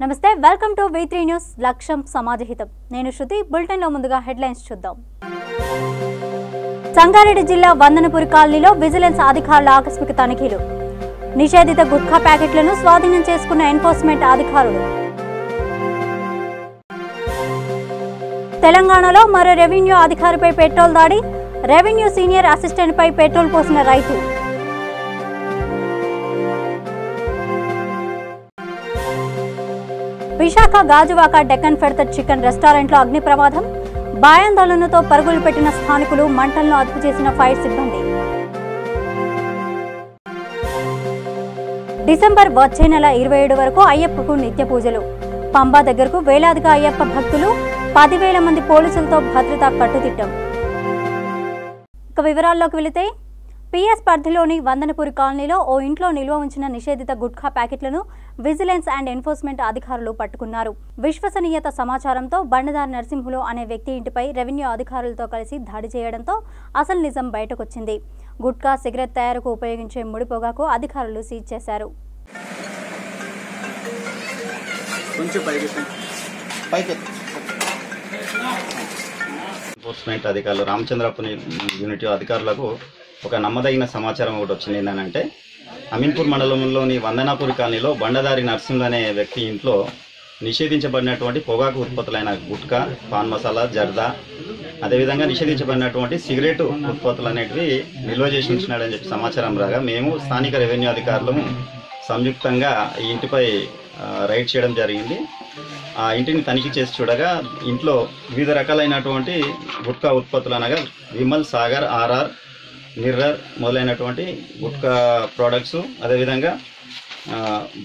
నమస్తే welcome to V3 news లక్ష్యం సమాజహితం నేను శృతి బులెటిన్ లో ముందుగా హెడ్లైన్స్ చూద్దాం సంగారెడ్డి జిల్లా వందనపురి కాలనీలో విజిలెన్స్ అధికారుల ఆకస్మిక తనిఖీలు నిషేధిత గుట్కా ప్యాకెట్లను స్వాధీనం చేసుకున్న ఎన్ఫోర్స్మెంట్ అధికారులు తెలంగాణలో మరో రెవెన్యూ అధికారిపై పెట్రోల్ దాడి రెవెన్యూ సీనియర్ అసిస్టెంట్ పై పెట్రోల్ పోసిన రైతు విశాఖ గాజువాక డెక్కన్ ఫెడతర్ చికెన్ రెస్టారెంట్లో అగ్ని ప్రమాదం భయాందోళనతో పరుగులు పెట్టిన స్థానికులు మంటలను అదుపు చేసిన ఫైర్ సిబ్బంది డిసెంబర్ వచ్చే నెల 27 వరకు అయ్యప్పకు నిత్య పూజలు పంబా దగ్గరకు వేలాదిగా అయ్యప్ప భక్తులు 10,000 మంది పోలీసులతో భద్రతా కట్టుదిట్టం ఇక వివరాల్లోకి వెళితే పిఎస్ పరిధిలోని వందనపురి కాలనీలో ఓ ఇంట్లో నిల్వ ఉంచిన నిషేధిత గుట్కా ప్యాకెట్లను విజిలెన్స్ అండ్ ఎన్ఫోర్స్మెంట్ అధికారులు పట్టుకున్నారు. విశ్వసనీయత సమాచారంతో బండదారి నరసింహులు అనే వ్యక్తి ఇంటిపై రెవెన్యూ అధికారులతో కలిసి దాడి చేయడంతో అసలు నిజం బయటకొచ్చింది. గుట్కా సిగరెట్ తయారుకు ఉపయోగించే ముడి పొగాకు అధికారులు సీజ్ చేశారు. ఎన్ఫోర్స్మెంట్ అధికారులు రామచంద్రపురి యూనిట్ అధికారులకు ఒక నమ్మదగిన సమాచారం ఒకటి వచ్చింది. ఏంటంటే అమీన్పూర్ మండలంలోని వందనాపురి కాలనీలో బండదారి నరసింహులు అనే వ్యక్తి ఇంట్లో నిషేధించబడినటువంటి పొగాకు ఉత్పత్తులైన గుట్కా, పాన్ మసాలా, జర్దా, అదేవిధంగా నిషేధించబడినటువంటి సిగరెట్ ఉత్పత్తులు అనేటివి నిల్వ చేసి ఉంచినాడని చెప్పి సమాచారం రాగా మేము స్థానిక రెవెన్యూ అధికారులు సంయుక్తంగా ఈ ఇంటిపై రైడ్ చేయడం జరిగింది. ఆ ఇంటిని తనిఖీ చేసి చూడగా ఇంట్లో వివిధ రకాలైనటువంటి గుట్కా ఉత్పత్తులు అనగా విమల్, సాగర్, ఆర్ఆర్, మిర్రర్ మొదలైనటువంటి గుట్కా ప్రోడక్ట్స్, అదేవిధంగా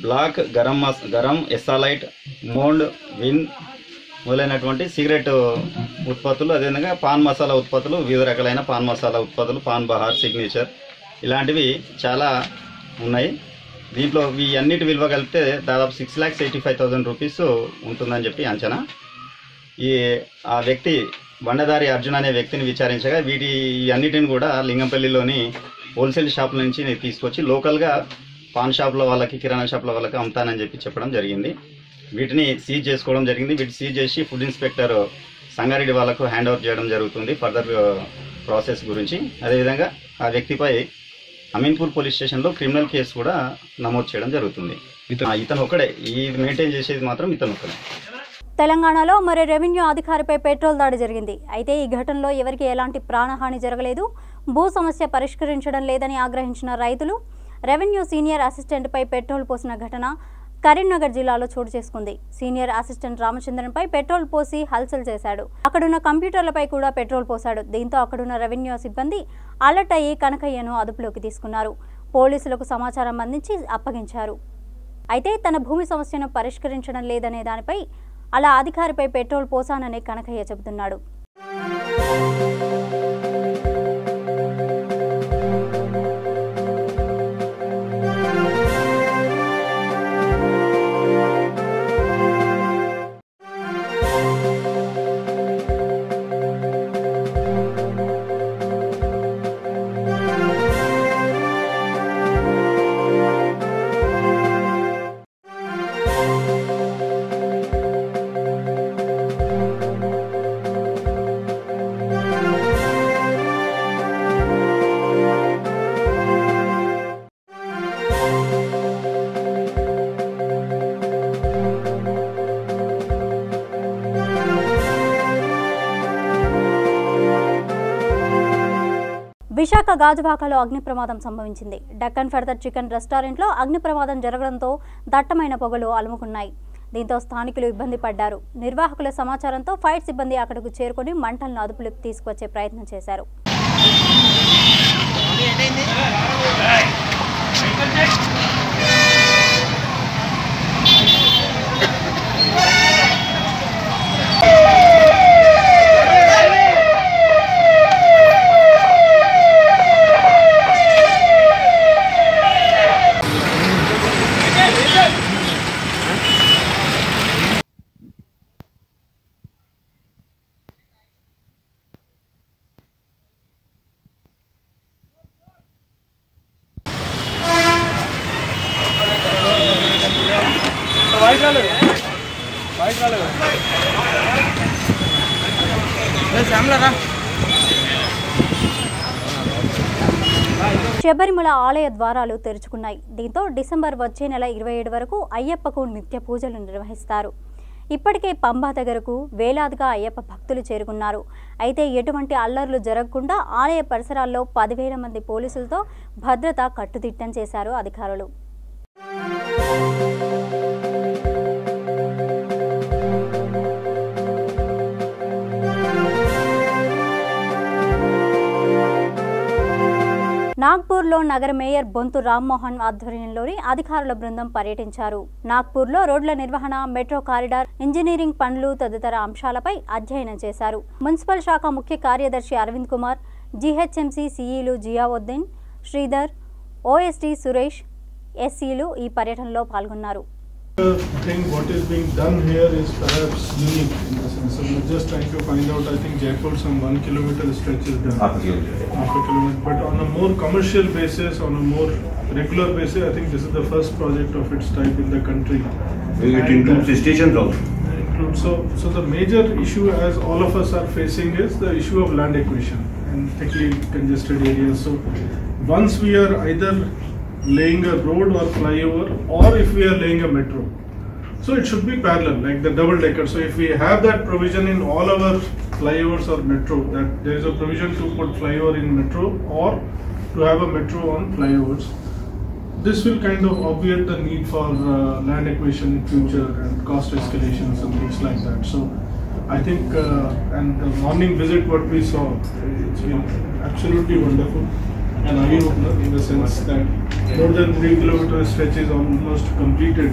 బ్లాక్, గరం, ఎస్సాలైట్, మోండ్, విన్ మొదలైనటువంటి సిగరెట్ ఉత్పత్తులు, అదేవిధంగా పాన్ మసాలా ఉత్పత్తులు, వివిధ రకాలైన పాన్ మసాలా ఉత్పత్తులు, పాన్ బహార్, సిగ్నేచర్ ఇలాంటివి చాలా ఉన్నాయి. దీంట్లో ఈ అన్నిటి విలువ కలిపితే దాదాపు 6,85,000 రూపీస్ ఉంటుందని చెప్పి అంచనా. ఆ వ్యక్తి బండదారి అర్జున్ అనే వ్యక్తిని విచారించగా వీటి అన్నిటిని కూడా లింగంపల్లిలోని హోల్సేల్ షాపుల నుంచి తీసుకొచ్చి లోకల్గా పాన్ షాప్ల వాళ్ళకి, కిరాణా షాప్ల వాళ్ళకి అమ్ముతానని చెప్పి చెప్పడం జరిగింది. వీటిని సీజ్ చేసుకోవడం జరిగింది. వీటిని సీజ్ చేసి ఫుడ్ ఇన్స్పెక్టర్ సంగారెడ్డి వాళ్ళకు హ్యాండ్ ఓవర్ చేయడం జరుగుతుంది ఫర్దర్ ప్రాసెస్ గురించి. అదేవిధంగా ఆ వ్యక్తిపై అమీన్పూర్ పోలీస్ స్టేషన్లో క్రిమినల్ కేసు కూడా నమోదు చేయడం జరుగుతుంది. ఇతను ఒకడే, ఈ మెయింటైన్ చేసేది మాత్రం ఇతను ఒకడే. తెలంగాణలో మరో రెవెన్యూ అధికారిపై పెట్రోల్ దాడి జరిగింది. అయితే ఈ ఘటనలో ఎవరికి ఎలాంటి ప్రాణహాని జరగలేదు. భూ సమస్య పరిష్కరించడం లేదని ఆగ్రహించిన రైతులు రెవెన్యూ సీనియర్ అసిస్టెంట్పై పెట్రోల్ పోసిన ఘటన కరీంనగర్ జిల్లాలో చోటు చేసుకుంది. సీనియర్ అసిస్టెంట్ రామచంద్రన్పై పెట్రోల్ పోసి హల్చల్ చేశాడు. అక్కడున్న కంప్యూటర్లపై కూడా పెట్రోల్ పోశాడు. దీంతో అక్కడున్న రెవెన్యూ సిబ్బంది అలర్ట్ అయ్యి కనకయ్యను అదుపులోకి తీసుకున్నారు. పోలీసులకు సమాచారం అందించి అప్పగించారు. అయితే తన భూమి సమస్యను పరిష్కరించడం లేదనే దానిపై అలా అధికారిపై పెట్రోల్ పోసానని కనకయ్య చెబుతున్నాడు. విశాఖ గాజువాకలో అగ్ని ప్రమాదం సంభవించింది. డెక్కన్ ఫెడతర్ చికెన్ రెస్టారెంట్లో అగ్ని ప్రమాదం జరగడంతో దట్టమైన పొగలు అలుముకున్నాయి. దీంతో స్థానికులు ఇబ్బంది పడ్డారు. నిర్వాహకుల సమాచారంతో ఫైర్ సిబ్బంది అక్కడకు చేరుకుని మంటలను అదుపులోకి తీసుకువచ్చే ప్రయత్నం చేశారు. Vai, galera. శబరిమల ఆలయ ద్వారాలు తెరుచుకున్నాయి. దీంతో డిసెంబర్ వచ్చే నెల 27 వరకు అయ్యప్పకు నిత్య పూజలు నిర్వహిస్తారు. ఇప్పటికే పంబా దగ్గరకు వేలాదిగా అయ్యప్ప భక్తులు చేరుకున్నారు. అయితే ఎటువంటి అల్లర్లు జరగకుండా ఆలయ పరిసరాల్లో 10,000 మంది పోలీసులతో భద్రత కట్టుదిట్టం చేశారు అధికారులు. నాగ్పూర్లో నగర మేయర్ బొంతు రామ్మోహన్ ఆధ్వర్యంలోని అధికారుల బృందం పర్యటించారు. నాగ్పూర్లో రోడ్ల నిర్వహణ, మెట్రో కారిడార్, ఇంజనీరింగ్ పనులు తదితర అంశాలపై అధ్యయనం చేశారు. మున్సిపల్ శాఖ ముఖ్య కార్యదర్శి అరవింద్ కుమార్, జీహెచ్ఎంసీ సీఈలు జియావుద్దీన్, శ్రీధర్, ఓఎస్టీ సురేష్, ఎస్సీలు ఈ పర్యటనలో పాల్గొన్నారు. I think what is being done here is perhaps unique in the sense of we're just trying to find out. I think Jaipur some 1 kilometer stretch is done. Half a kilometer. But on a more commercial basis, on a more regular basis, I think this is the first project of its type in the country. It includes stations also. So the major issue, as all of us are facing, is the issue of land acquisition in thickly congested areas. So once we are either laying a road or flyover, or if we are laying a metro, so it should be parallel, like the double decker. So if we have that provision in all our flyovers or metro, that there is a provision to put flyover in metro or to have a metro on flyovers, this will kind of obviate the need for land acquisition in future and cost escalations and things like that. So I think and the morning visit what we saw, it's been absolutely wonderful and eye-opener in the sense that more than 3 kilometer stretch is almost completed,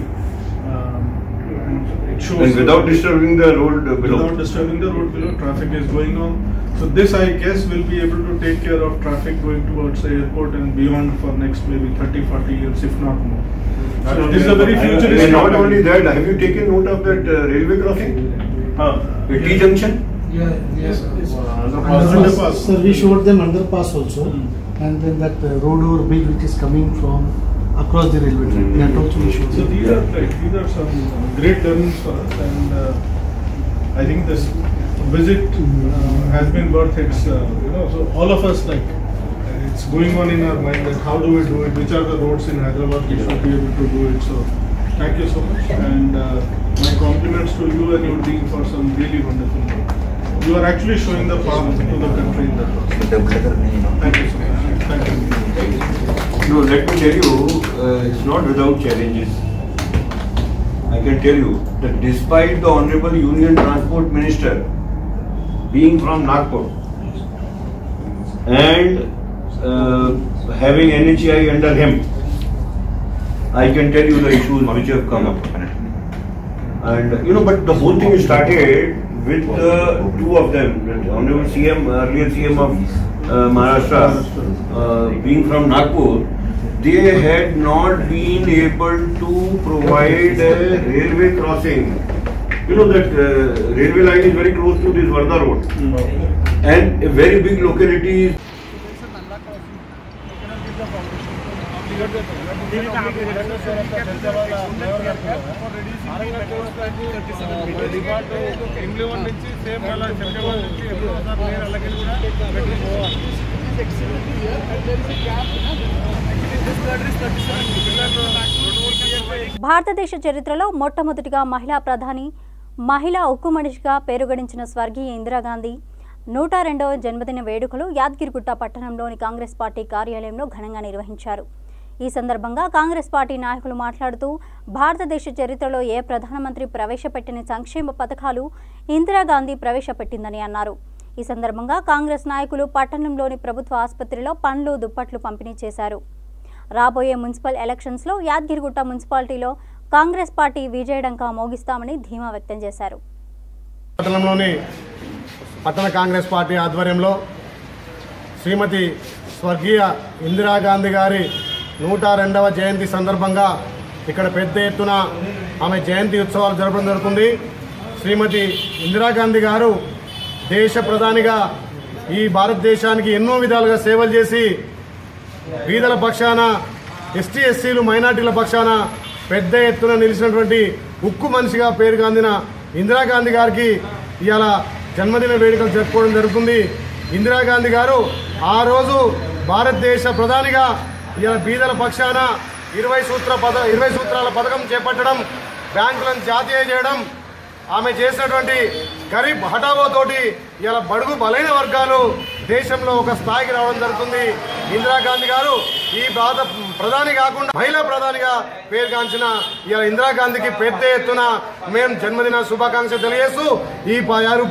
and it shows. And without disturbing the road below. Without disturbing the road below, traffic is going on. So this, I guess, will be able to take care of traffic going towards the airport and beyond for next maybe 30-40 years, if not more. So this is a very futuristic. And not only that, have you taken note of that railway crossing? The T junction? Yes. Underpass. Sir, we showed them underpass also, and then that road over bridge which is coming from across the railway track. That also we showed. So these are some great learnings for us, and I think this visit has been worth its. So all of us it's going on in our mind that how do we do it? Which are the roads in Hyderabad we should be able to do it? So thank you so much, and my compliments to you and your team for some really wonderful work. You are actually showing the path to the country in that process. Thank you so much. Thank you. No, let me tell you, it's not without challenges. I can tell you that despite the Honorable Union Transport Minister being from Nagpur and having NHAI under him, I can tell you the issues which have come up. And but the whole thing started with the two of them, Honorable CM, earlier CM of Maharashtra, being from Nagpur. They had not been able to provide a railway crossing. That railway line is very close to this Varda road, and a very big locality. భారతదేశ చరిత్రలో మొట్టమొదటిగా మహిళా ఉక్కు మనిషిగా పేరుగడించిన స్వర్గీయ ఇందిరాగాంధీ 102వ జన్మదిన వేడుకలు యాదగిరిగుట్ట పట్టణంలోని కాంగ్రెస్ పార్టీ కార్యాలయంలో ఘనంగా నిర్వహించారు. ఈ సందర్భంగా కాంగ్రెస్ పార్టీ నాయకులు మాట్లాడుతూ భారతదేశ చరిత్రలో ఏ ప్రధానమంత్రి ప్రవేశపెట్టిన సంక్షేమ పథకాలు ఇందిరాగాంధీ ప్రవేశపెట్టిందని అన్నారు. ఈ సందర్భంగా కాంగ్రెస్ నాయకులు పట్టణంలోని ప్రభుత్వ ఆసుపత్రిలో పండ్లు, దుప్పట్లు పంపిణీ చేశారు. రాబోయే మున్సిపల్ ఎలక్షన్స్లో యాదగిరిగుట్ట మున్సిపాలిటీలో కాంగ్రెస్ పార్టీ విజయడంకా మోగిస్తామని ధీమా వ్యక్తం చేశారు. పట్టణంలోని పట్టణ కాంగ్రెస్ పార్టీ ఆధ్వర్యంలో శ్రీమతి స్వర్గీయ ఇందిరాగాంధీ గారి 102వ జయంతి సందర్భంగా ఇక్కడ పెద్ద ఎత్తున ఆమె జయంతి ఉత్సవాలు జరపడం జరుగుతుంది. శ్రీమతి ఇందిరాగాంధీ గారు దేశ ప్రధానిగా ఈ భారతదేశానికి ఎన్నో విధాలుగా సేవలు చేసి బీదల పక్షాన, ఎస్టీ ఎస్సీలు మైనార్టీల పక్షాన పెద్ద ఎత్తున నిలిచినటువంటి ఉక్కు మనిషిగా పేరుగాందిన ఇందిరాగాంధీ గారికి ఇవాళ జన్మదిన వేడుకలు జరుపుకోవడం జరుగుతుంది. ఇందిరాగాంధీ గారు ఆ రోజు భారతదేశ ప్రధానిగా ఇవాళ బీదల పక్షాన 20 సూత్రాల పథకం చేపట్టడం, బ్యాంకులను జాతీయ చేయడం, ఆమె చేసినటువంటి గరీబ్ హఠావో తోటి ఇలా బడుగు బలైన వర్గాలు దేశంలో ఒక స్థాయికి రావడం జరుగుతుంది. ఇందిరాగాంధీ గారు ఈ ప్రధాని కాకుండా మహిళా ప్రధానిగా పేరుగాంచిన ఇలా ఇందిరాగాంధీకి పెద్ద ఎత్తున మేము జన్మదిన శుభాకాంక్షలు తెలియజేస్తూ ఈ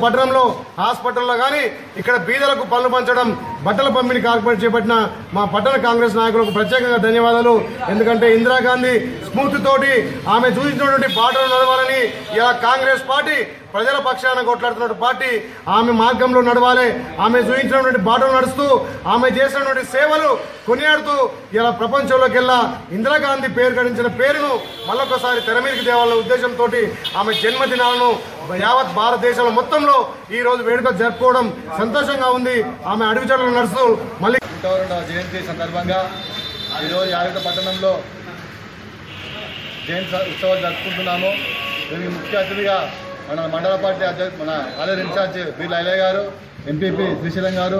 పట్టణంలో హాస్పిటల్లో కానీ ఇక్కడ బీదలకు పనులు పంచడం, బట్టల పంపిణీ కార్యక్రమం చేపట్టిన మా పట్టణ కాంగ్రెస్ నాయకులకు ప్రత్యేకంగా ధన్యవాదాలు. ఎందుకంటే ఇందిరాగాంధీ స్ఫూర్తితోటి ఆమె చూపించినటువంటి బాటలు నడవాలని ఇలా కాంగ్రెస్ పార్టీ ప్రజల పక్షాన కొట్లాడుతున్న పార్టీ ఆమె మార్గంలో నడవాలి. ఆమె చూపించినటువంటి బాటలు నడుస్తూ ఆమె చేసినటువంటి సేవలు కొనియాడుతూ ఇలా ప్రపంచంలోకెల్లా ఇందిరాగాంధీ పేరు గడించిన పేరును మళ్ళొకసారి తెర మీదకి తేవాలన్న ఉద్దేశంతో ఆమె జన్మదినాలను యావత్ భారతదేశంలో మొత్తంలో ఈ రోజు వేడుకలు జరుపుకోవడం సంతోషంగా ఉంది. ఆమె అడుగుజాడలు నడుస్తూ మళ్ళీ 102వ జయంతి సందర్భంగా ఈరోజు యాదగిరి పట్టణంలో జయంతి ఉత్సవాలు జరుపుకుంటున్నాము. దీనికి ముఖ్య అతిథిగా మన మండల పార్టీ అధ్యక్షుడు మన ఆలయ ఇన్ఛార్జ్ బి లైలయ్య గారు, ఎంపీపీ శ్రీశైలం గారు,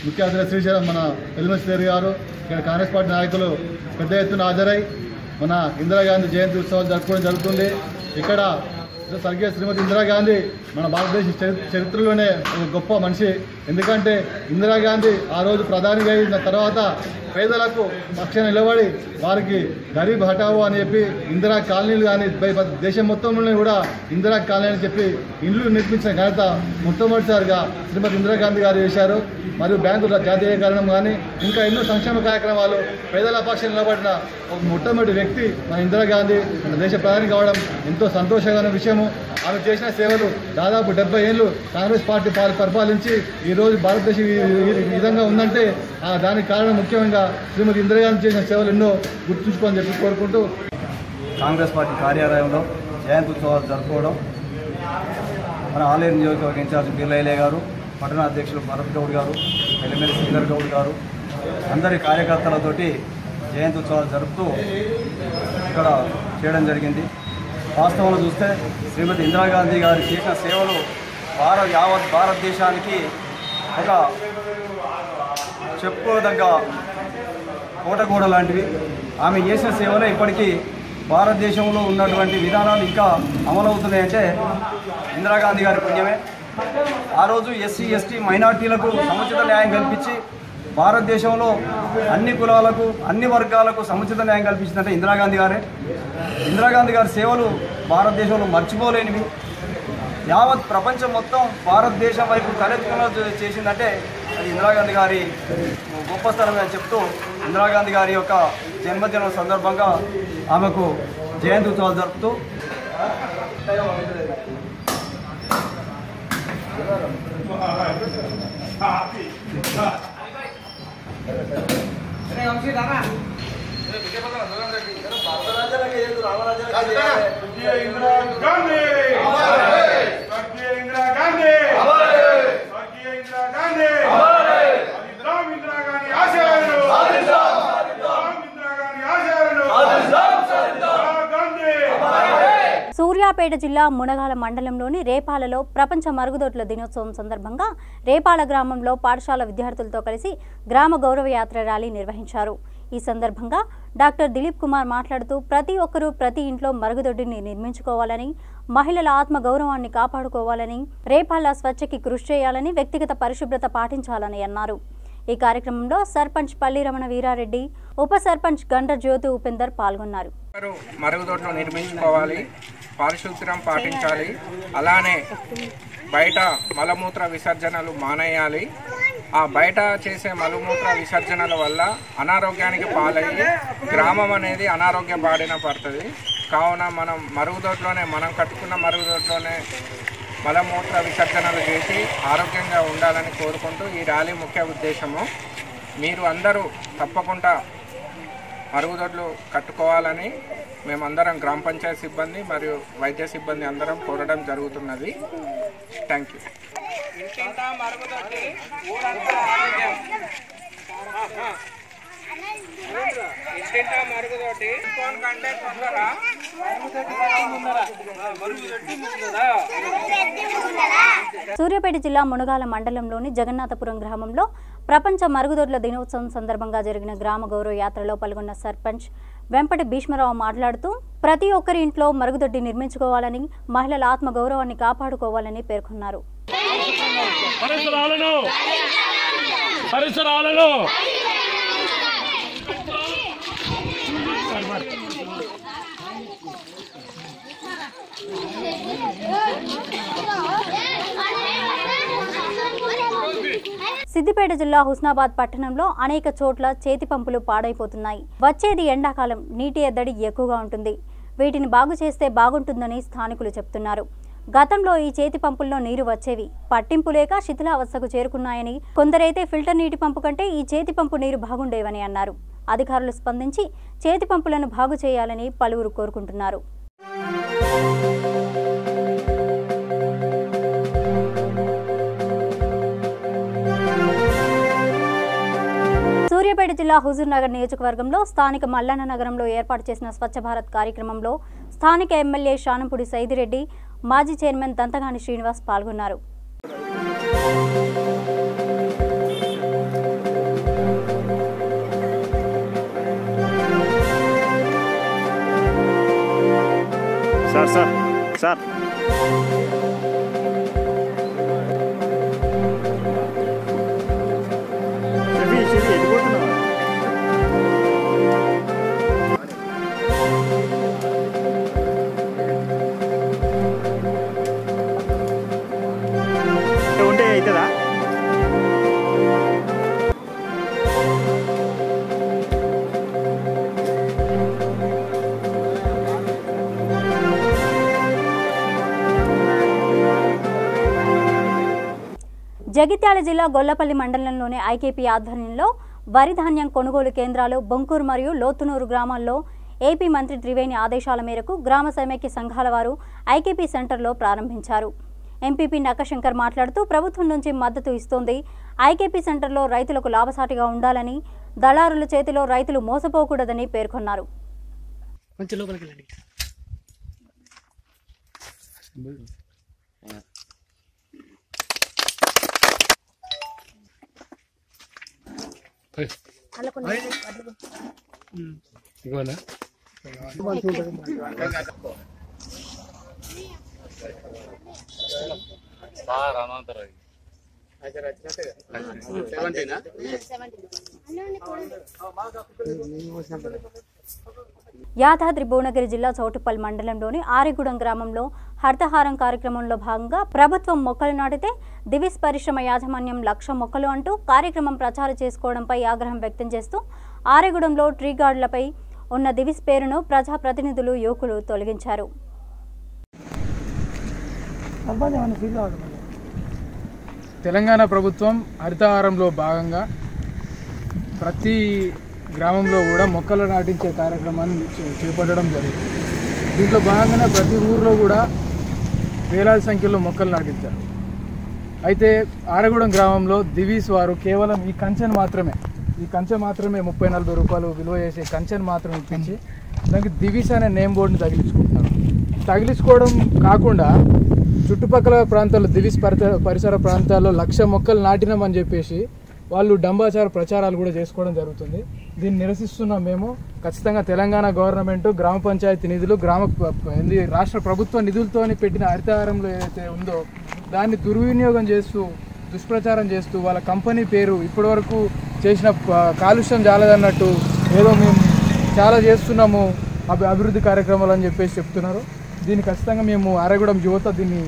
ముఖ్య అతిథి శ్రీశైలం మన ఎల్మశ్రీ గారు, ఇక్కడ కాంగ్రెస్ పార్టీ నాయకులు పెద్ద ఎత్తున హాజరై మన ఇందిరాగాంధీ జయంతి ఉత్సవాలు జరుపుకోవడం జరుగుతుంది. ఇక్కడ స్వర్గీయ శ్రీమతి ఇందిరాగాంధీ మన భారతదేశ చరిత్రలోనే ఒక గొప్ప మనిషి. ఎందుకంటే ఇందిరాగాంధీ ఆ రోజు ప్రధానిగా అయిన తర్వాత పేదలకు పక్షాన నిలబడి వారికి గరీబ్ హఠావో అని చెప్పి ఇందిరా కాలనీలు కానీ దేశం మొత్తంలోనే కూడా ఇందిరా కాలనీ అని చెప్పి ఇండ్లు నిర్మించిన ఘనత మొట్టమొదటిసారిగా శ్రీమతి ఇందిరాగాంధీ గారు చేశారు. మరియు బ్యాంకుల జాతీయకరణం కానీ ఇంకా ఎన్నో సంక్షేమ కార్యక్రమాలు పేదల పక్షాన నిలబడిన ఒక మొట్టమొదటి వ్యక్తి మన ఇందిరాగాంధీ మన దేశ ప్రధాని కావడం ఎంతో సంతోషకరమైన విషయము. ఆమె చేసిన సేవలు దాదాపు 70 ఏళ్ళు కాంగ్రెస్ పార్టీ పరిపాలించి ఈరోజు భారతదేశం ఈ విధంగా ఉందంటే దానికి కారణం ముఖ్యంగా శ్రీమతి ఇందిరాగాంధీ చేసిన సేవలు ఎన్నో గుర్తుంచుకోని చెప్పి కోరుకుంటూ కాంగ్రెస్ పార్టీ కార్యాలయంలో జయంతి ఉత్సవాలు జరుపుకోవడం మన ఆలేరు నియోజకవర్గ ఇన్ఛార్జ్ బిర్లయ్య గారు, పట్టణ అధ్యక్షులు భరత్ గౌడ్ గారు, ఎల్ఎంఎల్ శ్రీధర్ గౌడ్ గారు అందరి కార్యకర్తలతోటి జయంతి ఉత్సవాలు జరుపుతూ ఇక్కడ చేయడం జరిగింది. వాస్తవంలో చూస్తే శ్రీమతి ఇందిరాగాంధీ గారు చేసిన సేవలు యావత్ భారతదేశానికి ఒక చెప్పుకోదగ్గ కోటగూడ లాంటివి. ఆమె చేసిన సేవలే ఇప్పటికీ భారతదేశంలో ఉన్నటువంటి విధానాలు ఇంకా అమలవుతున్నాయంటే ఇందిరాగాంధీ గారి పుణ్యమే. ఆ రోజు ఎస్సీ ఎస్టీ మైనార్టీలకు సముచిత న్యాయం కల్పించి భారతదేశంలో అన్ని కులాలకు అన్ని వర్గాలకు సముచిత న్యాయం కల్పించిందంటే ఇందిరాగాంధీ గారే. ఇందిరాగాంధీ గారి సేవలు భారతదేశంలో మర్చిపోలేనివి. యావత్ ప్రపంచం మొత్తం భారతదేశం వైపు తలెత్తుకున్న చేసిందంటే అది ఇందిరాగాంధీ గారి గొప్ప స్థలమే అని చెప్తూ ఇందిరాగాంధీ గారి యొక్క జన్మదినం సందర్భంగా ఆమెకు జయంతి ఉత్సవాలు జరుపుతూ సూర్యాపేట జిల్లా మునగాల మండలంలోని రేపాలలో ప్రపంచ మరుగుదొడ్ల దినోత్సవం సందర్భంగా రేపాల గ్రామంలో పాఠశాల విద్యార్థులతో కలిసి గ్రామ గౌరవ యాత్ర ర్యాలీ నిర్వహించారు. ఈ సందర్భంగా డాక్టర్ దిలీప్ కుమార్ మాట్లాడుతూ ప్రతి ఒక్కరూ ప్రతి ఇంట్లో మరుగుదొడ్డిని నిర్మించుకోవాలని, మహిళల ఆత్మ గౌరవాన్ని కాపాడుకోవాలని, రేపాల స్వచ్ఛకి కృషి చేయాలని, వ్యక్తిగత పరిశుభ్రత పాటించాలని అన్నారు. ఈ కార్యక్రమంలో సర్పంచ్ పల్లి రమణ వీరారెడ్డి, ఉప సర్పంచ్ గండ్ర జ్యోతి ఉపేందర్ పాల్గొన్నారు. మరుగుదొడ్లు నిర్మించుకోవాలి, పారిశుద్ధ్యం పాటించాలి, అలానే బయట మలమూత్ర విసర్జనలు మానేయాలి. ఆ బయట చేసే మలమూత్ర విసర్జనల వల్ల అనారోగ్యానికి పాలయ్యి గ్రామం అనేది అనారోగ్య బారిన పడుతుంది. కావున మనం మరుగుదొడ్లోనే, మనం కట్టుకున్న మరుగుదొడ్లోనే మలమూత్ర విసర్జనలు చేసి ఆరోగ్యంగా ఉండాలని కోరుకుంటూ ఈ ర్యాలీ ముఖ్య ఉద్దేశము. మీరు అందరూ తప్పకుండా మరుగుదొడ్లు కట్టుకోవాలని మేమందరం గ్రామ పంచాయతీ సిబ్బంది మరియు వైద్య సిబ్బంది అందరం కోరడం జరుగుతున్నది. Thank you. సూర్యాపేట జిల్లా మునగాల మండలంలోని జగన్నాథపురం గ్రామంలో ప్రపంచ మరుగుదొడ్ల దినోత్సవం సందర్భంగా జరిగిన గ్రామ గౌరవ యాత్రలో పాల్గొన్న సర్పంచ్ వెంపటి భీష్మరావు మాట్లాడుతూ ప్రతి ఒక్కరి ఇంట్లో మరుగుదొడ్డి నిర్మించుకోవాలని, మహిళల ఆత్మ గౌరవాన్ని కాపాడుకోవాలని పేర్కొన్నారు. సిద్దిపేట జిల్లా హుస్నాబాద్ పట్టణంలో అనేక చోట్ల చేతి పంపులు పాడైపోతున్నాయి. వచ్చేది ఎండాకాలం, నీటి ఎద్దడి ఎక్కువగా ఉంటుంది. వీటిని బాగు చేస్తే బాగుంటుందని స్థానికులు చెప్తున్నారు. గతంలో ఈ చేతి పంపుల్లో నీరు వచ్చేవి, పట్టింపు లేక శిథిలావస్థకు చేరుకున్నాయని, కొందరైతే ఫిల్టర్ నీటి పంపు కంటే ఈ చేతి పంపు నీరు బాగుండేవని అన్నారు. అధికారులు స్పందించి చేతి పంపులను బాగు చేయాలని పలువురు కోరుకుంటున్నారు. సూర్యాపేట జిల్లా హుజూర్నగర్ నియోజకవర్గంలో స్థానిక మల్లన్న నగరంలో ఏర్పాటు చేసిన స్వచ్ఛ భారత్ కార్యక్రమంలో స్థానిక ఎమ్మెల్యే శానంపూడి సైదిరెడ్డి, మాజీ చైర్మన్ దంతగాని శ్రీనివాస్ పాల్గొన్నారు. జగిత్యాల జిల్లా గొల్లపల్లి మండలంలోని ఐకేపీ ఆధ్వర్యంలో వరి ధాన్యం కొనుగోలు కేంద్రాలు బొంకూరు మరియు లోతునూరు గ్రామాల్లో ఏపీ మంత్రి త్రివేణి ఆదేశాల మేరకు గ్రామ సమైక్య సంఘాల వారు ఐకేపీ సెంటర్లో ప్రారంభించారు. ఎంపీపీ నక్కశంకర్ మాట్లాడుతూ ప్రభుత్వం నుంచి మద్దతు ఇస్తోంది. ఐకేపీ సెంటర్లో రైతులకు లాభసాటిగా ఉండాలని, దళారుల చేతిలో రైతులు మోసపోకూడదని పేర్కొన్నారు. యాదాద్రి భువనగిరి జిల్లా చౌటుప్పల్ మండలంలోని ఆరిగూడెం గ్రామంలో హరితహారం కార్యక్రమంలో భాగంగా ప్రభుత్వం మొక్కలు నాటితే దివిస్ పరిశ్రమ యాజమాన్యం 1,00,000 మొక్కలు అంటూ కార్యక్రమం ప్రచారం చేసుకోవడంపై ఆగ్రహం వ్యక్తం చేస్తూ ఆరిగూడెంలో ట్రీ గార్డులపై ఉన్న దివిస్ పేరును ప్రజాప్రతినిధులు, యువకులు తొలగించారు. తెలంగాణ ప్రభుత్వం హరితహారంలో భాగంగా ప్రతి గ్రామంలో కూడా మొక్కలు నాటించే కార్యక్రమాన్ని చేపట్టడం జరిగింది. దీంట్లో భాగంగానే ప్రతి ఊరిలో కూడా వేలాది సంఖ్యలో మొక్కలు నాటించారు. అయితే ఆరగూడెం గ్రామంలో దివీస్ వారు కేవలం ఈ కంచెను మాత్రమే 30-40 రూపాయలు విలువ చేసే కంచెను మాత్రం ఇప్పించి దానికి దివీస్ అనే నేమ్ బోర్డుని తగిలించుకుంటున్నారు. తగిలించుకోవడం కాకుండా చుట్టుపక్కల ప్రాంతాల్లో దివిస్ పరిసర ప్రాంతాల్లో 1,00,000 మొక్కలు నాటినామని చెప్పేసి వాళ్ళు డంబాచార ప్రచారాలు కూడా చేసుకోవడం జరుగుతుంది. దీన్ని నిరసిస్తున్నాం. మేము ఖచ్చితంగా తెలంగాణ గవర్నమెంట్ గ్రామ పంచాయతీ నిధులు, రాష్ట్ర ప్రభుత్వ నిధులతో పెట్టిన హరితహారంలో ఏదైతే ఉందో దాన్ని దుర్వినియోగం చేస్తూ, దుష్ప్రచారం చేస్తూ వాళ్ళ కంపెనీ పేరు ఇప్పటివరకు చేసిన కాలుష్యం చాలదన్నట్టు ఏదో మేము చాలా చేస్తున్నాము అభివృద్ధి కార్యక్రమాలు అని చెప్పేసి చెప్తున్నారు. దీన్ని ఖచ్చితంగా మేము ఆరగూడెం యువత దీన్ని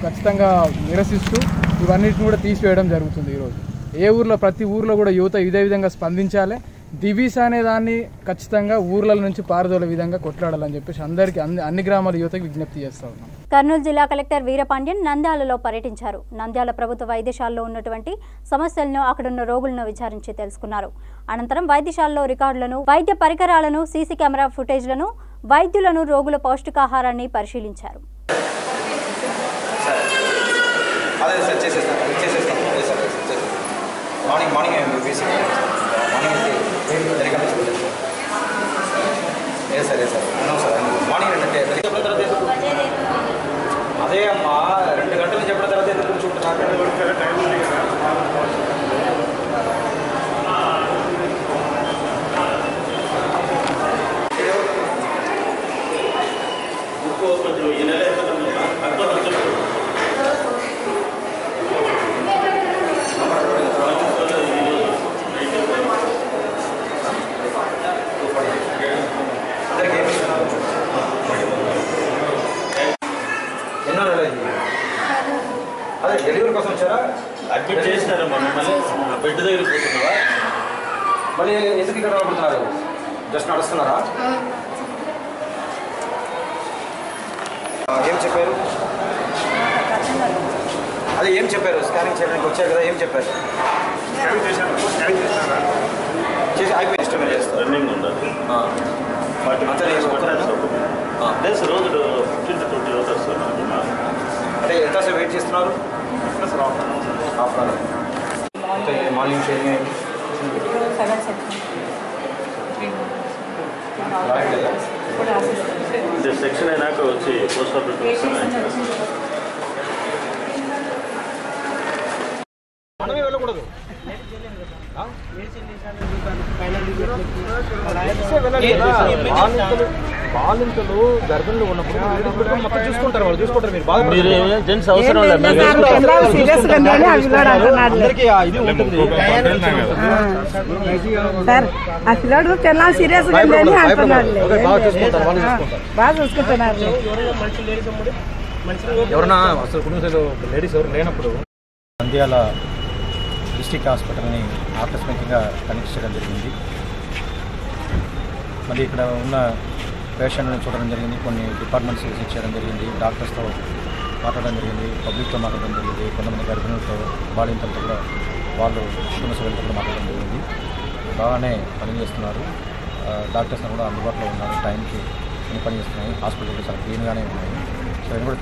ఖచ్చితంగా నిరసిస్తూ ఇవన్నిటిని కూడా తీసివేయడం జరుగుతుంది. ఈరోజు ఏ ఊర్లో ప్రతి ఊర్లో కూడా యువత ఇదే విధంగా స్పందించాలి. దివీస్ అనే దాన్ని ఖచ్చితంగా ఊర్ల నుంచి పారదోలే విధంగా కొట్లాడాలని చెప్పేసి అందరికీ అన్ని గ్రామాల యువతకు విజ్ఞప్తి చేస్తా ఉన్నాం. కర్నూలు జిల్లా కలెక్టర్ వీరపాండ్యన్ నంద్యాలలో పర్యటించారు. నంద్యాల ప్రభుత్వ వైద్యశాలలో ఉన్నటువంటి సమస్యలను, అక్కడున్న రోగులను విచారించి తెలుసుకున్నారు. అనంతరం వైద్యశాలలో రికార్డులను, వైద్య పరికరాలను, సీసీ కెమెరా ఫుటేజ్లను, వైద్యులను, రోగుల పౌష్టికాహారాన్ని పరిశీలించారు. మార్నింగ్ సరే సార్ మార్నింగ్ అంటే చెప్పిన తర్వాత అదే అమ్మా 2 గంటలు చెప్పిన తర్వాత ఎందుకు కూర్చుంటున్నారు టైం ఉంది కదా అదే డెలివరీ కోసం వచ్చారా అడ్మిట్ చేసినారమ్మా మిమ్మల్ని బెడ్ దగ్గర కూర్చున్నావా మళ్ళీ ఎందుకు ఇక్కడ రాబడుతున్నారు జస్ట్ నడుస్తున్నారా ఏం చెప్పారు అదే ఏం చెప్పారు స్కానింగ్ చేయడానికి వచ్చారు కదా ఏం చెప్పారు చేసి అయిపోయి ఇష్టమే చేస్తారు రన్నింగ్ ఉండాలి డేస్ రోజు 15 to 20 రోజు వస్తారు అంటే ఎంతసేపు వెయిట్ చేస్తున్నారు half an hour morning sharing section అయినాక వచ్చి పోస్ట్ ఆఫీస్ మనమే వెళ్ళకూడదు బాలింతలు గర్భంలో ఉన్నప్పుడు మొత్తం చూసుకుంటారు వాళ్ళు చూసుకుంటారు మీరు బాగా జెంట్స్ అవసరం అందరికీ ఇది ఉంటుంది సార్ ఆ పిల్లడు పిల్లలు సీరియస్ గా బాగా చూసుకుంటారు వాళ్ళు బాగా చూసుకుంటున్నారు ఎవరన్నా అసలు కుటుంబ లేడీస్ ఎవరు లేనప్పుడు నంద్యాల డిస్ట్రిక్ట్ హాస్పిటల్ని ఆకస్మికంగా కనెక్ట్ చేయడం జరిగింది. మళ్ళీ ఇక్కడ ఉన్న పేషెంట్ని చూడడం జరిగింది, కొన్ని డిపార్ట్మెంట్స్ విజిట్ చేయడం జరిగింది, డాక్టర్స్తో మాట్లాడడం జరిగింది, పబ్లిక్తో మాట్లాడడం జరిగింది, కొంతమంది గర్భిణులతో బాలింతలతో కూడా వాళ్ళు కుటుంబ సభ్యులతో కూడా మాట్లాడడం జరిగింది. బాగానే పనిచేస్తున్నారు, డాక్టర్స్ కూడా అందుబాటులో ఉన్నారు, టైంకి అన్ని పని చేస్తున్నాయి, హాస్పిటల్ చాలా క్లీన్గానే ఉన్నాయి. సో నేను కూడా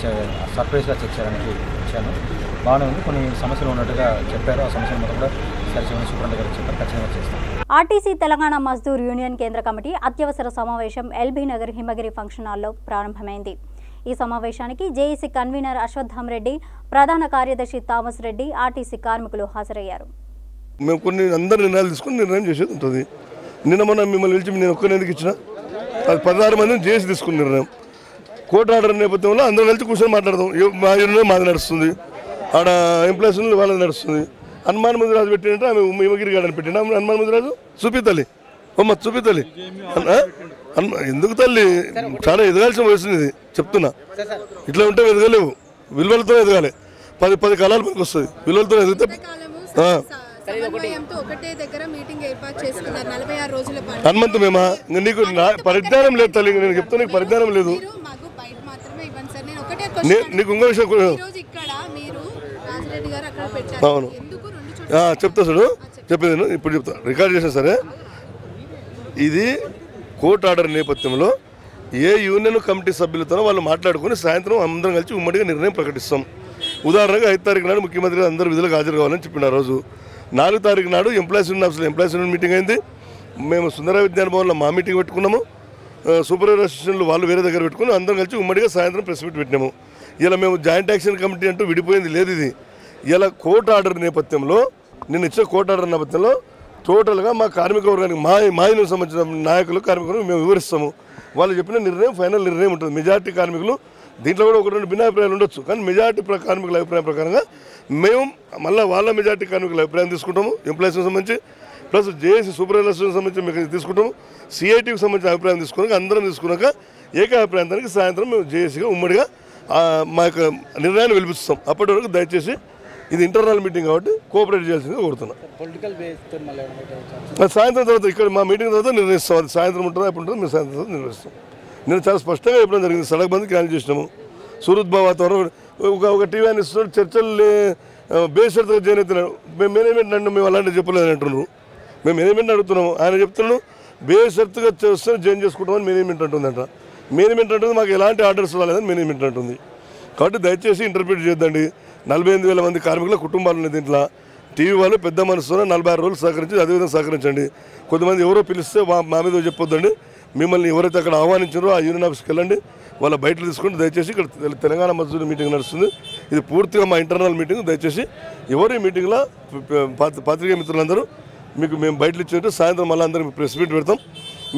సర్ప్రైజ్గా చెక్ చేయడానికి వచ్చాను. బాగానే ఉంది, కొన్ని సమస్యలు ఉన్నట్టుగా చెప్పారు, ఆ సమస్యలు మొత్తం కూడా సరిచేయమని సూపరింటెండెంట్ గారు చెప్పారు, ఖచ్చితంగా చేస్తాం. ఆర్టీసీ తెలంగాణ మజ్దూర్ యూనియన్ కేంద్ర కమిటీ అత్యవసర సమావేశం ఎల్బీ నగర్ హిమగిరి ఫంక్షన్ హాల్లో ప్రారంభమైంది. ఈ సమావేశానికి జేఏసీ కన్వీనర్ అశ్వత్థామ్ రెడ్డి, ప్రధాన కార్యదర్శి థామస్ రెడ్డి, ఆర్టీసీ కార్మికులు హాజరయ్యారు. మేము కొన్ని అందరు నిర్ణయాలు తీసుకుని నిర్ణయం చేసేది ఉంటుంది. నిన్న మొన్న మిమ్మల్ని పిలిచి నేను ఒక్కరిని ఎందుకు ఇచ్చిన, అది 16 మందిని చేసి తీసుకున్న నిర్ణయం. కోర్టు ఆర్డర్ నేపథ్యంలో అందరూ కలిసి కూర్చొని మాట్లాడదాం. మా యూనియన్ మాది నడుస్తుంది, ఆడ ఎంప్లాయీస్ వాళ్ళది నడుస్తుంది. హనుమాన్ ముదిరాజు పెట్టినట్టు ఆమె హిమగిరి గార్డెన్ పెట్టిన హనుమాన్ ముదిరాజు చూపితల్లి అమ్మ చూపితల్లి ఎందుకు తల్లి, చాలా ఎదగాల్సిన వయసు ఇది చెప్తున్నా. ఇట్లా ఉంటే ఎదగలేవు, విలువలతో ఎదగాలి. 10 కాలాలు పనికి వస్తుంది, విలువలతో ఎదిగితే. హనుమంతు మేమా నీకు పరిజ్ఞానం లేదు తల్లి, నేను చెప్తా నీకు పరిజ్ఞానం లేదు. నీకు ఇంకో విషయం అవును చెప్తా చూడు, చెప్పేది నేను ఇప్పుడు చెప్తా, రికార్డ్ చేసిన సరే. ఇది కోర్టు ఆర్డర్ నేపథ్యంలో ఏ యూనియన్ కమిటీ సభ్యులతో వాళ్ళు మాట్లాడుకుని సాయంత్రం అందరం కలిసి ఉమ్మడిగా నిర్ణయం ప్రకటిస్తాం. ఉదాహరణగా 5 తారీఖు నాడు ముఖ్యమంత్రి అందరూ విధులకు హాజరు కావాలని చెప్పిన రోజు 4 తారీఖు నాడు ఎంప్లాయీస్ యూనియన్ ఆఫీస్లో ఎంప్లాయీస్ యూనియన్ మీటింగ్ అయింది. మేము సుందర విజ్ఞాన భవన్లో మా మీటింగ్ పెట్టుకున్నాము. సూపర్వైజర్ అసిస్టెంట్లు వాళ్ళు వేరే దగ్గర పెట్టుకుని అందరం కలిసి ఉమ్మడిగా సాయంత్రం ప్రెస్ మీట్ పెట్టినాము. ఇలా మేము జాయింట్ యాక్షన్ కమిటీ అంటూ విడిపోయింది లేదు. ఇది ఇలా కోర్టు ఆర్డర్ నేపథ్యంలో, నేను ఇచ్చే కోర్టు ఆర్డర్ నేపథ్యంలో టోటల్గా మా కార్మిక వర్గానికి మా యూనియన్ సంబంధించిన నాయకులు కార్మికులు మేము వివరిస్తాము. వాళ్ళు చెప్పిన నిర్ణయం ఫైనల్ నిర్ణయం ఉంటుంది. మెజార్టీ కార్మికులు దీంట్లో కూడా 1-2 భిన్నాభిప్రాయాలు ఉండొచ్చు, కానీ మెజార్టీ కార్మికుల అభిప్రాయం ప్రకారంగా మేము మళ్ళీ వాళ్ళ మెజార్టీ కార్మికుల అభిప్రాయం తీసుకుంటాము. ఎంప్లాయీస్కి సంబంధించి ప్లస్ జేఏసీ సూపర్వైజర్స్కి సంబంధించి మీకు తీసుకుంటాము. సిఐటికి సంబంధించిన అభిప్రాయం తీసుకున్నాక అందరం తీసుకున్నాక ఏకాభిప్రాయానికి సాయంత్రం మేము జేఏసీగా ఉమ్మడిగా మా యొక్క నిర్ణయాన్ని వెలిపిస్తాం. అప్పటి వరకు దయచేసి ఇది ఇంటర్నల్ మీటింగ్ కాబట్టి కోఆపరేట్ చేయాల్సిందిగా కోరుతున్నాం. సాయంత్రం తర్వాత ఇక్కడ మా మీటింగ్ తర్వాత నిర్ణయిస్తాం. అది సాయంత్రం ఉంటుందా ఎప్పుడు ఉంటుందో మేము సాయంత్రం తర్వాత నిర్ణయిస్తాం. నేను చాలా స్పష్టంగా చెప్పడం జరిగింది. సడక్ బంద్ క్యాన్సిల్ చేసినాము. సూరత్ బాబు వాతావరణం ఒక టీవీ అని ఇస్తున్నాడు, చర్చలు బేషరతుగా జాయిన్ అవుతున్నాడు. మేము మేనేజ్మెంట్ అంటే మేము అలాంటివి చెప్పలేదని అంటున్నారు. మేము మేనేజ్మెంట్ అడుగుతున్నాము, ఆయన చెప్తున్నాడు బేషరతుగా వస్తే జాయిన్ చేసుకుంటామని మేనేజ్మెంట్ అంటుందంట. మేనేజ్మెంట్ అంటుంది మాకు ఎలాంటి ఆర్డర్స్ రాలేదని మేనేజ్మెంట్ అంటుంది. కాబట్టి దయచేసి ఇంటర్ప్రిట్ చేయొద్దండి. 48,000 మంది కార్మికుల కుటుంబాలు ఉన్నాయి దీంట్లో. టీవీ వాళ్ళు పెద్ద మనసుతో 46 రోజులు సహకరించి అదేవిధంగా సహకరించండి. కొంతమంది ఎవరో పిలిస్తే మా మీద చెప్పొద్దండి. మిమ్మల్ని ఎవరైతే అక్కడ ఆహ్వానించారో ఆ యూనియన్ ఆఫీస్కి వెళ్ళండి, వాళ్ళ బయటలు తీసుకుంటే దయచేసి ఇక్కడ తెలంగాణ మజ్దూర్ మీటింగ్ నడుస్తుంది. ఇది పూర్తిగా మా ఇంటర్నల్ మీటింగ్. దయచేసి ఎవరు ఈ మీటింగ్లో పాత్రికేయ మిత్రులందరూ మీకు మేము బయటలు ఇచ్చినట్టు సాయంత్రం మళ్ళీ అందరం ప్రెస్ మీట్ పెడతాం.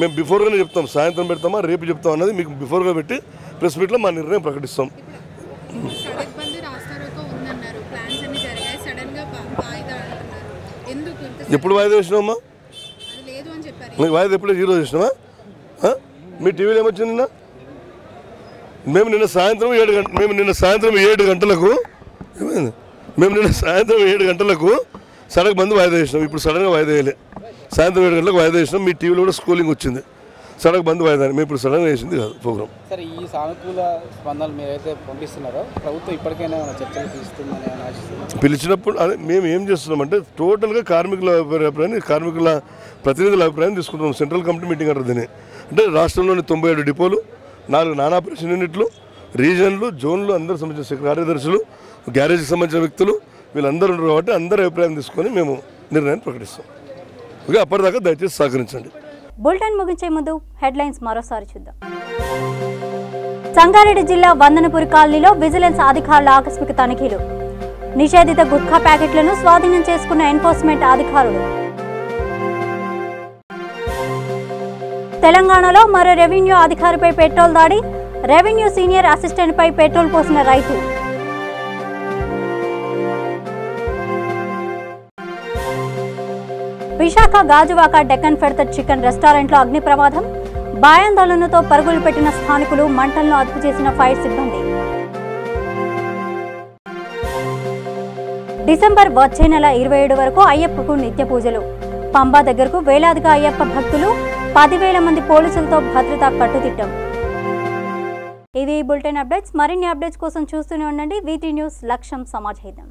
మేము బిఫోర్గానే చెప్తాం, సాయంత్రం పెడతామా రేపు చెప్తాం అన్నది మీకు బిఫోర్గా పెట్టి ప్రెస్ మీట్లో మా నిర్ణయం ప్రకటిస్తాం. ఎప్పుడు వాయిదా వేసినామమ్మా? వాయిదా ఎప్పుడు ఈరోజు వేసినామా? మీ టీవీలో ఏమొచ్చింది నిన్న? మేము నిన్న సాయంత్రం 7 గంటలకు మేము నిన్న సాయంత్రం 7 గంటలకు సడక్ బంద్ వాయిదా వేసినాం. ఇప్పుడు సడన్గా వాయిదా వేయలే. సాయంత్రం 7 గంటలకు వాయిదా వేసినాం. మీ టీవీలో కూడా స్కూలింగ్ వచ్చింది. సడక్ బంద్ వాయిదా మేము ఇప్పుడు సడన్గా వేసింది కాదు ప్రోగ్రామ్. సరే, ఈ సానుకూల స్పందనలు మీరైతే పంపిస్తున్నారో ప్రభుత్వం ఇప్పటికైనా చర్చలు పిలుస్తుందని ఆశిస్తున్నారు. పిలిచినప్పుడు అదే మేము ఏం చేస్తున్నామంటే టోటల్గా కార్మికుల అభిప్రాయాన్ని, కార్మికుల ప్రతినిధుల అభిప్రాయం తీసుకుంటున్నాం. సెంట్రల్ కమిటీ మీటింగ్ అంటారు దీన్ని. అంటే రాష్ట్రంలోని 97 డిపోలు, 4 నాన్ ఆపరేషన్ యూనిట్లు, రీజన్లు, జోన్లు, అందరూ సంబంధించిన కార్యదర్శులు, గ్యారేజ్కి సంబంధించిన వ్యక్తులు వీళ్ళందరూ ఉన్నారు కాబట్టి అందరి అభిప్రాయం తీసుకొని మేము నిర్ణయాన్ని ప్రకటిస్తాం. ఓకే, అప్పటిదాకా దయచేసి సహకరించండి. బులెటిన్ ముగించే ముందు హెడ్లైన్స్ మరోసారి చూద్దాం. సంగారెడ్డి జిల్లా వందనపురి కాలనీలో విజిలెన్స్ అధికారుల ఆకస్మిక తనిఖీలు. నిషేధిత గుట్ఖా ప్యాకెట్లను స్వాధీనం చేసుకున్న ఎన్ఫోర్స్మెంట్ అధికారులు. తెలంగాణలో మరో రెవెన్యూ అధికారిపై పెట్రోల్ దాడి. రెవెన్యూ సీనియర్ అసిస్టెంట్పై పెట్రోల్ పోసిన రైతు. విశాఖ గాజువాక డెక్కన్ ఫెడతర్ చికెన్ రెస్టారెంట్లో అగ్ని ప్రమాదం. భయాందోళనతో పరుగులు పెట్టిన స్థానికులు, మంటలను అదుపు చేసిన ఫైర్ సిబ్బంది. డిసెంబర్ వచ్చే నెల 27 వరకు అయ్యప్పకు నిత్య పూజలు. పంబా దగ్గరకు వేలాదిగా అయ్యప్ప భక్తులు, 10,000 మంది పోలీసులతో భద్రతా కట్టుదిట్టం. ఇది బులెటిన్ అప్డేట్స్. మరిన్ని అప్డేట్స్ కోసం చూస్తూనే ఉండండి. వీటీ న్యూస్. లక్ష్యం సమాజహితం.